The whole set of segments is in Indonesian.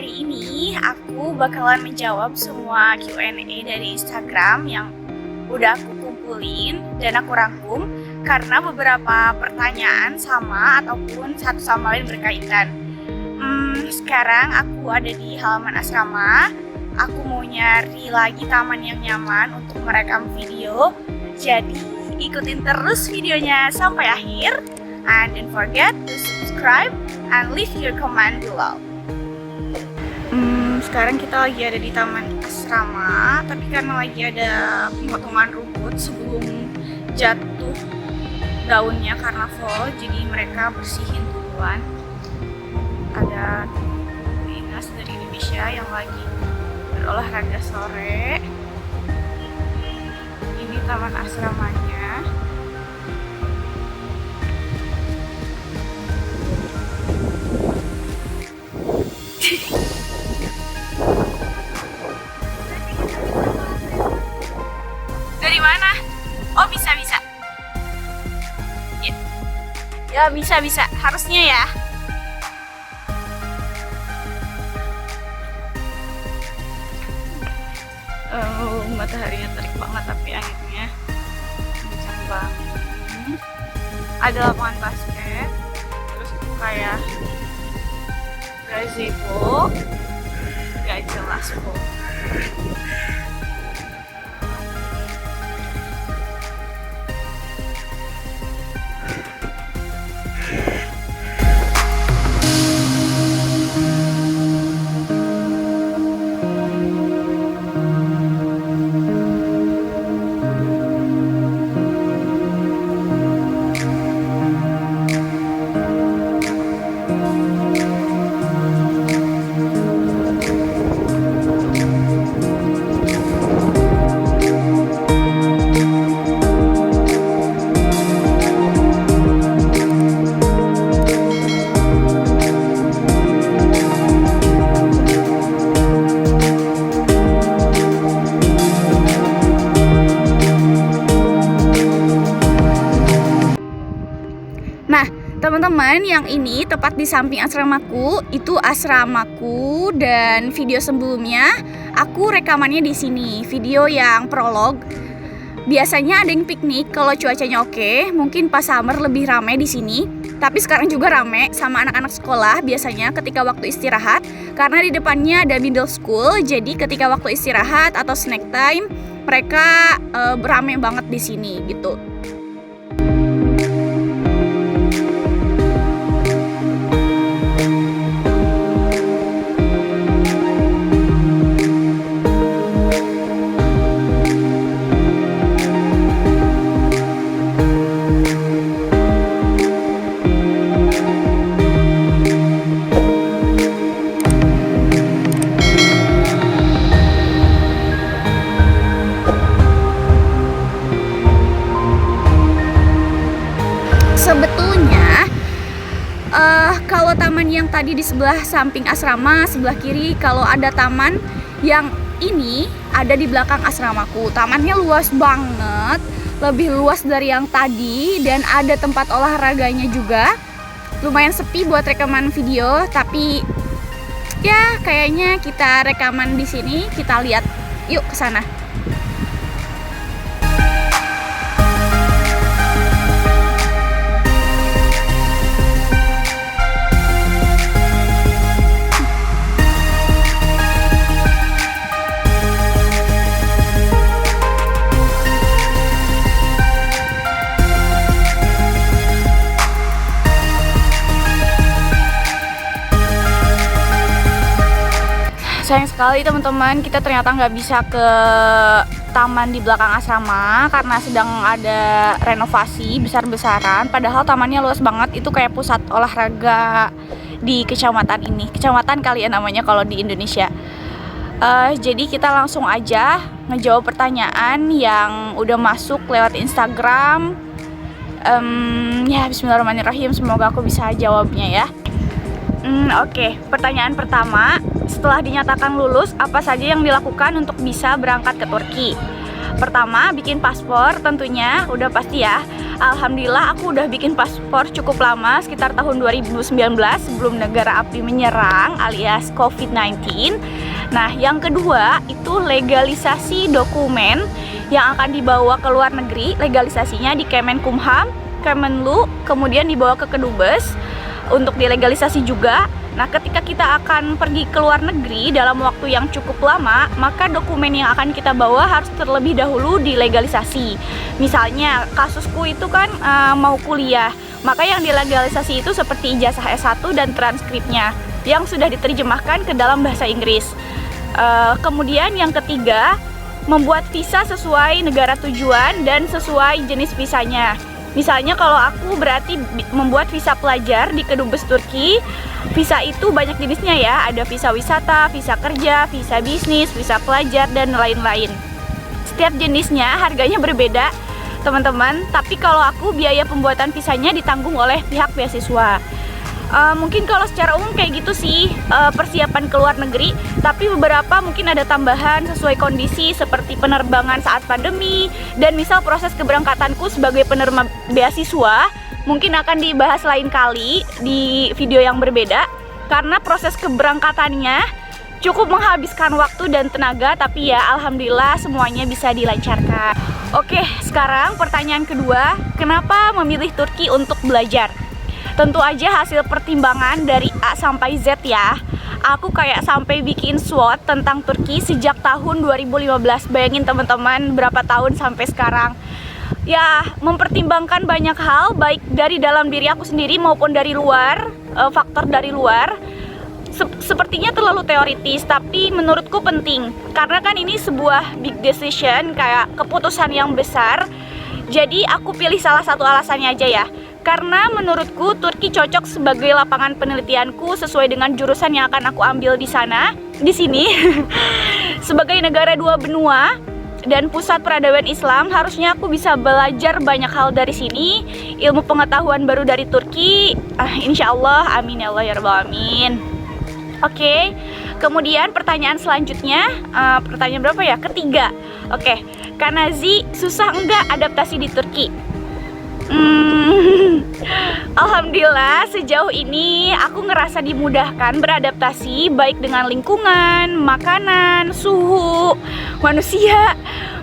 hari ini aku bakalan menjawab semua Q&A dari Instagram yang udah aku kumpulin dan aku rangkum karena beberapa pertanyaan sama ataupun satu sama lain berkaitan. Sekarang aku ada di halaman asrama. Aku mau nyari lagi taman yang nyaman untuk merekam video. Jadi ikutin terus videonya sampai akhir. And don't forget to subscribe and leave your comment below. Sekarang kita lagi ada di taman asrama, tapi karena lagi ada pemotongan rumput sebelum jatuh daunnya karena fall, jadi mereka bersihin duluan. Ada dinas dari Indonesia yang lagi berolahraga sore. Ini taman asramanya. Dari mana? Oh, bisa. Ya, bisa. Harusnya ya. Mataharinya terik banget tapi anginnya kencang banget. Ada lapangan basket, terus kayak gazebo, gak jelas kok. Nah, teman-teman, yang ini tepat di samping asramaku, itu asramaku, dan video sebelumnya aku rekamannya di sini, video yang prolog. Biasanya ada yang piknik kalau cuacanya oke, mungkin pas summer lebih ramai di sini. Tapi sekarang juga ramai sama anak-anak sekolah biasanya ketika waktu istirahat, karena di depannya ada middle school, jadi ketika waktu istirahat atau snack time mereka ramai banget di sini gitu. Sebetulnya kalau taman yang tadi di sebelah samping asrama, sebelah kiri, kalau ada taman yang ini ada di belakang asramaku. Tamannya luas banget, lebih luas dari yang tadi, dan ada tempat olahraganya juga. Lumayan sepi buat rekaman video, tapi ya kayaknya kita rekaman di sini. Kita lihat, yuk ke sana. Sayang sekali teman-teman, kita ternyata nggak bisa ke taman di belakang asrama karena sedang ada renovasi besar-besaran. Padahal tamannya luas banget, itu kayak pusat olahraga di kecamatan ini. Kecamatan kali ya namanya kalau di Indonesia. Jadi kita langsung aja ngejawab pertanyaan yang udah masuk lewat Instagram. Ya, bismillahirrahmanirrahim, semoga aku bisa jawabnya ya. Oke, pertanyaan pertama, setelah dinyatakan lulus, apa saja yang dilakukan untuk bisa berangkat ke Turki? Pertama, bikin paspor tentunya, udah pasti ya. Alhamdulillah aku udah bikin paspor cukup lama, sekitar tahun 2019 sebelum negara api menyerang alias COVID-19. Nah, yang kedua itu legalisasi dokumen yang akan dibawa ke luar negeri. Legalisasinya di Kemenkumham, Kemenlu, kemudian dibawa ke Kedubes untuk dilegalisasi juga. Nah, ketika kita akan pergi ke luar negeri dalam waktu yang cukup lama, maka dokumen yang akan kita bawa harus terlebih dahulu dilegalisasi. Misalnya, kasusku itu kan mau kuliah, maka yang dilegalisasi itu seperti ijazah S1 dan transkripnya yang sudah diterjemahkan ke dalam bahasa Inggris. Kemudian yang ketiga, membuat visa sesuai negara tujuan dan sesuai jenis visanya. Misalnya kalau aku berarti membuat visa pelajar di Kedubes Turki. Visa itu banyak jenisnya ya, ada visa wisata, visa kerja, visa bisnis, visa pelajar, dan lain-lain. Setiap jenisnya harganya berbeda teman-teman, tapi kalau aku biaya pembuatan visanya ditanggung oleh pihak beasiswa. Mungkin kalau secara umum kayak gitu sih persiapan ke luar negeri, tapi beberapa mungkin ada tambahan sesuai kondisi seperti penerbangan saat pandemi, dan misal proses keberangkatanku sebagai penerima beasiswa mungkin akan dibahas lain kali di video yang berbeda, karena proses keberangkatannya cukup menghabiskan waktu dan tenaga, tapi ya alhamdulillah semuanya bisa dilancarkan. Oke, sekarang pertanyaan kedua, kenapa memilih Turki untuk belajar? Tentu aja hasil pertimbangan dari A sampai Z ya. Aku kayak sampai bikin SWOT tentang Turki sejak tahun 2015. Bayangin teman-teman berapa tahun sampai sekarang. Ya, mempertimbangkan banyak hal, baik dari dalam diri aku sendiri maupun dari luar, faktor dari luar. Sepertinya terlalu teoritis, tapi menurutku penting. Karena kan ini sebuah big decision, kayak keputusan yang besar. Jadi aku pilih salah satu alasannya aja ya. Karena menurutku Turki cocok sebagai lapangan penelitianku sesuai dengan jurusan yang akan aku ambil di sana, di sini. Sebagai negara dua benua dan pusat peradaban Islam, harusnya aku bisa belajar banyak hal dari sini, ilmu pengetahuan baru dari Turki. Insya Allah, amin ya Allah ya rabbal alamin. Oke, kemudian pertanyaan selanjutnya, pertanyaan berapa ya? Ketiga. Oke, Kak Nazi, susah enggak adaptasi di Turki? Alhamdulillah sejauh ini aku ngerasa dimudahkan beradaptasi, baik dengan lingkungan, makanan, suhu, manusia.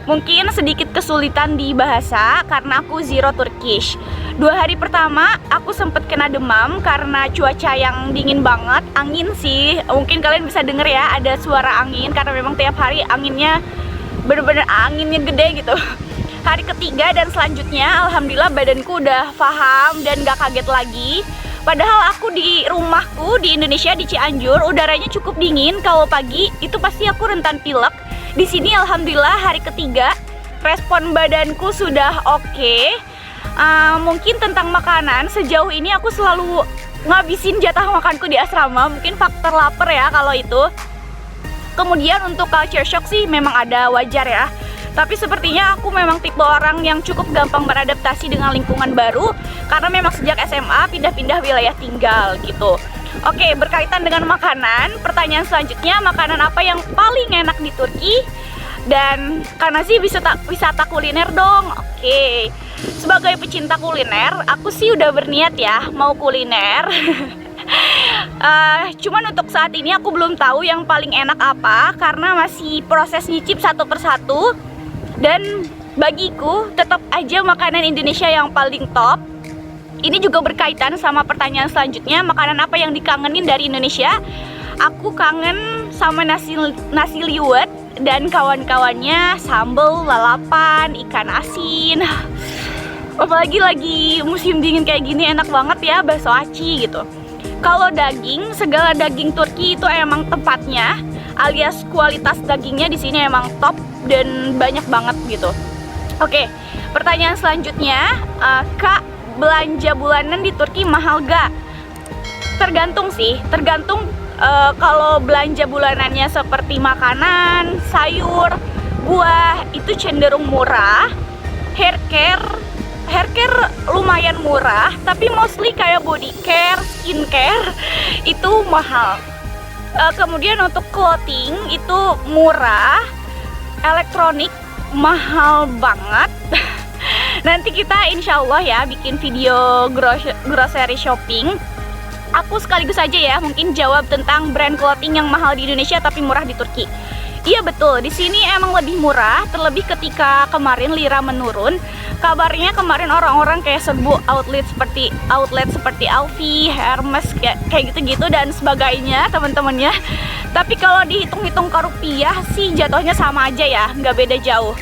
Mungkin sedikit kesulitan di bahasa karena aku zero Turkish. 2 hari pertama aku sempet kena demam karena cuaca yang dingin banget, angin sih. Mungkin kalian bisa denger ya, ada suara angin karena memang tiap hari anginnya bener-bener anginnya gede gitu. Hari ketiga dan selanjutnya alhamdulillah badanku udah paham dan gak kaget lagi. Padahal aku di rumahku di Indonesia, di Cianjur, udaranya cukup dingin. Kalau pagi itu pasti aku rentan pilek. Di sini alhamdulillah hari ketiga respon badanku sudah oke. Mungkin tentang makanan, sejauh ini aku selalu ngabisin jatah makanku di asrama. Mungkin faktor lapar ya kalau itu. Kemudian untuk culture shock sih memang ada, wajar ya. Tapi sepertinya aku memang tipe orang yang cukup gampang beradaptasi dengan lingkungan baru, karena memang sejak SMA pindah-pindah wilayah tinggal gitu. Oke, berkaitan dengan makanan, pertanyaan selanjutnya, makanan apa yang paling enak di Turki? Dan karena sih wisata kuliner dong. Oke, sebagai pecinta kuliner, aku sih udah berniat ya mau kuliner. Cuman untuk saat ini aku belum tahu yang paling enak apa, karena masih proses nyicip satu persatu. Dan bagiku tetap aja makanan Indonesia yang paling top. Ini juga berkaitan sama pertanyaan selanjutnya, makanan apa yang dikangenin dari Indonesia? Aku kangen sama nasi liwet dan kawan-kawannya, sambal, lalapan, ikan asin. Apalagi lagi musim dingin kayak gini enak banget ya bakso aci gitu. Kalau daging, segala daging Turki itu emang tempatnya, alias kualitas dagingnya di sini emang top dan banyak banget gitu. Oke, pertanyaan selanjutnya, Kak, belanja bulanan di Turki mahal gak? Tergantung sih, tergantung. Kalau belanja bulanannya seperti makanan, sayur, buah itu cenderung murah. Hair care lumayan murah, tapi mostly kayak body care, skin care itu mahal. Kemudian untuk clothing itu murah. Elektronik mahal banget. Nanti kita insya Allah ya bikin video grocery shopping. Aku sekaligus aja ya mungkin jawab tentang brand clothing yang mahal di Indonesia tapi murah di Turki. Iya betul, di sini emang lebih murah, terlebih ketika kemarin lira menurun. Kabarnya kemarin orang-orang kayak serbu outlet seperti Alfie, Hermes kayak gitu-gitu dan sebagainya teman-temannya. Tapi kalau dihitung-hitung ke rupiah sih jatuhnya sama aja ya, nggak beda jauh.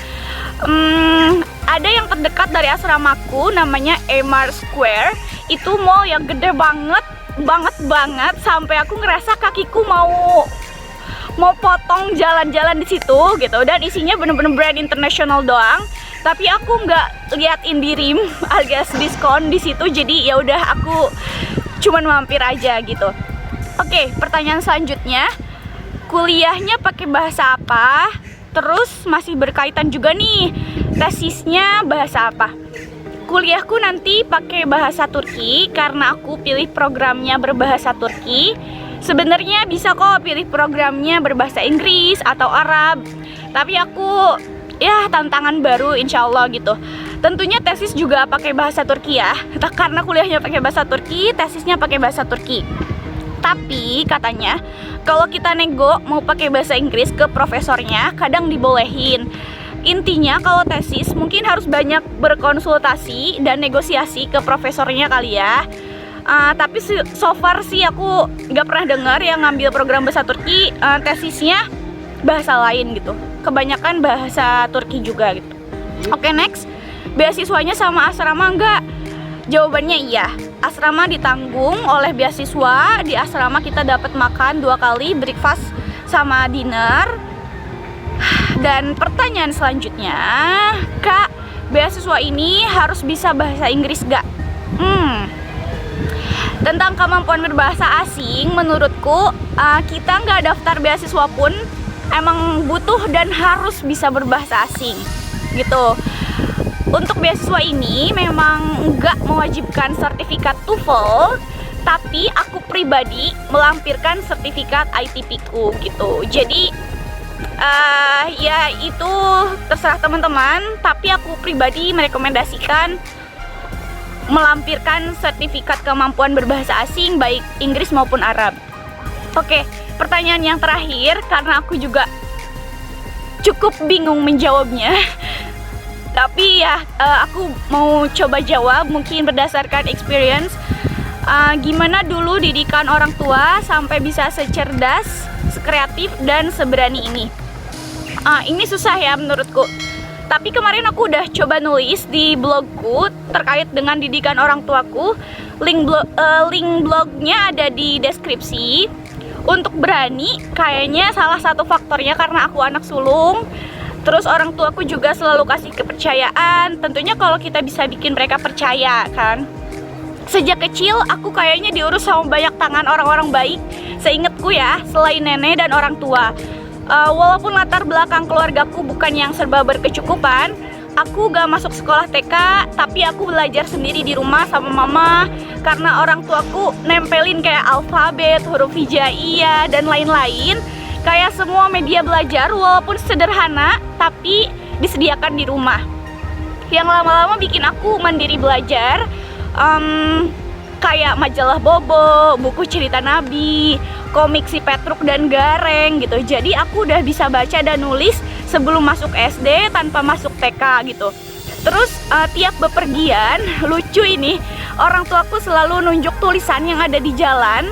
Ada yang terdekat dari asramaku namanya Emar Square. Itu mall yang gede banget sampai aku ngerasa kakiku mau potong jalan-jalan di situ gitu, dan isinya bener-bener brand internasional doang. Tapi aku nggak lihat Indirim alias diskon di situ, jadi ya udah aku cuman mampir aja gitu. Oke, pertanyaan selanjutnya, kuliahnya pakai bahasa apa? Terus masih berkaitan juga nih, tesisnya bahasa apa? Kuliahku nanti pakai bahasa Turki karena aku pilih programnya berbahasa Turki. Sebenarnya bisa kok pilih programnya berbahasa Inggris atau Arab, tapi aku ya tantangan baru insya Allah gitu. Tentunya tesis juga pakai bahasa Turki ya, karena kuliahnya pakai bahasa Turki, tesisnya pakai bahasa Turki. Tapi katanya kalau kita nego mau pakai bahasa Inggris ke profesornya kadang dibolehin. Intinya kalau tesis mungkin harus banyak berkonsultasi dan negosiasi ke profesornya kali ya. Tapi so far sih aku nggak pernah dengar yang ngambil program bahasa Turki tesisnya bahasa lain gitu. Kebanyakan bahasa Turki juga gitu. Oke, next. Beasiswanya sama asrama nggak? Jawabannya iya. Asrama ditanggung oleh beasiswa. Di asrama kita dapat makan 2 kali, breakfast sama dinner. Dan pertanyaan selanjutnya, Kak, beasiswa ini harus bisa bahasa Inggris nggak? Tentang kemampuan berbahasa asing, menurutku kita nggak daftar beasiswa pun emang butuh dan harus bisa berbahasa asing gitu. Untuk beasiswa ini memang nggak mewajibkan sertifikat TOEFL, tapi aku pribadi melampirkan sertifikat ITP-ku gitu. Jadi ya itu terserah teman-teman, tapi aku pribadi merekomendasikan melampirkan sertifikat kemampuan berbahasa asing baik Inggris maupun Arab. Oke, pertanyaan yang terakhir karena aku juga cukup bingung menjawabnya. Tapi ya aku mau coba jawab mungkin berdasarkan experience. Gimana dulu didikan orang tua sampai bisa secerdas, sekreatif dan seberani ini? Ini susah ya menurutku. Tapi kemarin aku udah coba nulis di blogku terkait dengan didikan orang tuaku. Link blognya ada di deskripsi. Untuk berani, kayaknya salah satu faktornya karena aku anak sulung. Terus orang tuaku juga selalu kasih kepercayaan. Tentunya kalau kita bisa bikin mereka percaya kan. Sejak kecil aku kayaknya diurus sama banyak tangan orang-orang baik. Seingatku ya, selain nenek dan orang tua. Walaupun latar belakang keluargaku bukan yang serba berkecukupan, aku gak masuk sekolah TK, tapi aku belajar sendiri di rumah sama mama. Karena orang tuaku nempelin kayak alfabet, huruf hijaiyah, dan lain-lain. Kayak semua media belajar walaupun sederhana, tapi disediakan di rumah. Yang lama-lama bikin aku mandiri belajar. Kayak majalah Bobo, buku cerita Nabi, komik si Petruk dan Gareng gitu. Jadi aku udah bisa baca dan nulis sebelum masuk SD tanpa masuk TK gitu. Terus tiap bepergian, lucu ini, orang tuaku selalu nunjuk tulisan yang ada di jalan,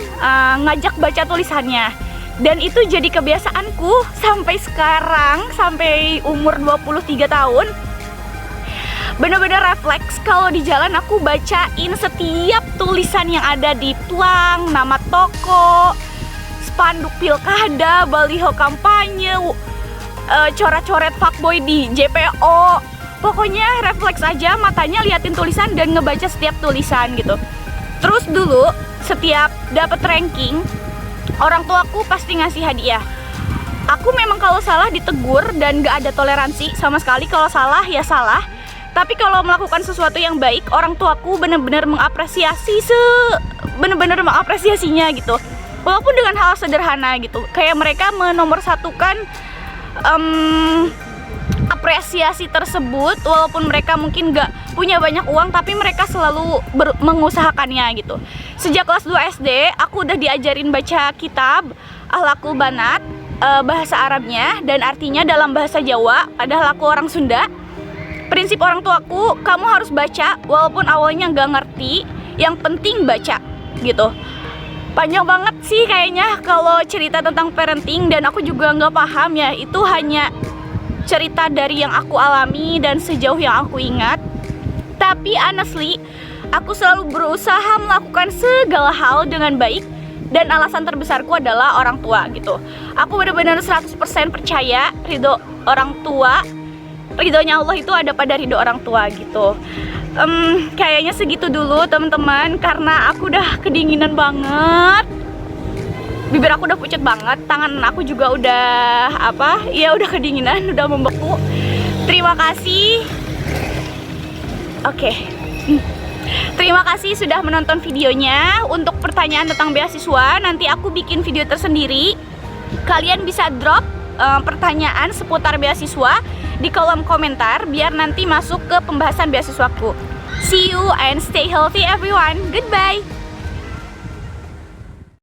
ngajak baca tulisannya. Dan itu jadi kebiasaanku sampai sekarang, sampai umur 23 tahun. Bener-bener refleks kalau di jalan aku bacain setiap tulisan yang ada di plang, nama toko, spanduk pilkada, baliho kampanye, coret-coret fuckboy di JPO. Pokoknya refleks aja matanya liatin tulisan dan ngebaca setiap tulisan gitu. Terus dulu setiap dapet ranking, orang tuaku pasti ngasih hadiah. Aku memang kalau salah ditegur dan gak ada toleransi sama sekali. Kalau salah ya salah. Tapi kalau melakukan sesuatu yang baik, orang tuaku benar-benar mengapresiasinya gitu. Walaupun dengan hal sederhana gitu. Kayak mereka menomorsatukan mengapresiasi tersebut, walaupun mereka mungkin nggak punya banyak uang, tapi mereka selalu mengusahakannya gitu. Sejak kelas 2 SD, aku udah diajarin baca kitab Akhlakul Banat, bahasa Arabnya dan artinya dalam bahasa Jawa, padahal aku orang Sunda. Prinsip orang tuaku, kamu harus baca walaupun awalnya nggak ngerti, yang penting baca gitu. Panjang banget sih kayaknya kalau cerita tentang parenting, dan aku juga nggak paham ya, itu hanya cerita dari yang aku alami dan sejauh yang aku ingat. Tapi honestly, aku selalu berusaha melakukan segala hal dengan baik, dan alasan terbesarku adalah orang tua gitu. Aku benar-benar 100% percaya ridho orang tua, ridhonya Allah itu ada pada ridho orang tua gitu. Kayaknya segitu dulu teman-teman, karena aku udah kedinginan banget. Bibir aku udah pucat banget, tangan aku juga udah udah kedinginan, udah membeku. Terima kasih. Oke. Terima kasih sudah menonton videonya. Untuk pertanyaan tentang beasiswa, nanti aku bikin video tersendiri. Kalian bisa drop pertanyaan seputar beasiswa di kolom komentar biar nanti masuk ke pembahasan beasiswaku. See you and stay healthy everyone. Goodbye.